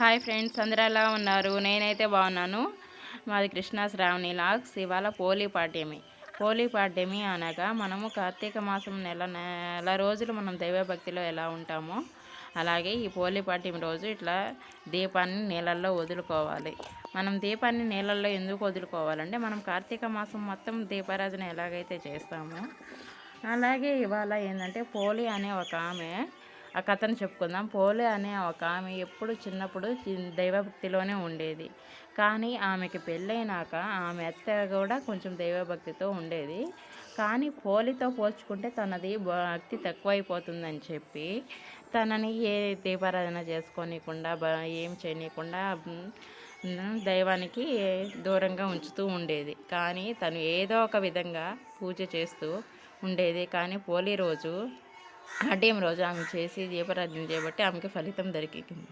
Hi friends, అందరూ ఎలా ఉన్నారు? నేనైతే బాగున్నాను. మాది కృష్ణా శ్రావణి లాగ్స్. ఇవాళ పోలీపాడ్యమి అనగా మనము కార్తీక మాసం నెల రోజులు మనం దైవభక్తిలో ఎలా ఉంటామో అలాగే ఈ పోలీపాడ్యమి రోజు ఇట్లా దీపాన్ని నీళ్ళల్లో వదులుకోవాలి. మనం దీపాన్ని నీళ్ళల్లో ఎందుకు వదులుకోవాలంటే మనం కార్తీక మాసం మొత్తం దీపారాధన ఎలాగైతే చేస్తామో అలాగే ఇవాళ ఏంటంటే పోలి అనే ఒక ఆమె ఆ కథను చెప్పుకుందాం. పోలే అనే ఒక ఆమె ఎప్పుడు చిన్నప్పుడు దైవభక్తిలోనే ఉండేది. కానీ ఆమెకి పెళ్ళైనాక ఆమె అత్త కూడా కొంచెం దైవభక్తితో ఉండేది. కానీ పోలితో పోల్చుకుంటే తనది భక్తి తక్కువైపోతుందని చెప్పి తనని ఏ దీపారాధన చేసుకోనీయకుండా ఏం చేయనీయకుండా దైవానికి దూరంగా ఉంచుతూ ఉండేది. కానీ తను ఏదో ఒక విధంగా పూజ చేస్తూ ఉండేది. కానీ పోలీ రోజు ఆడ్యం రోజు ఆమె చేసి దీపారాధన చేయబట్టి ఆమెకి ఫలితం దొరికింది.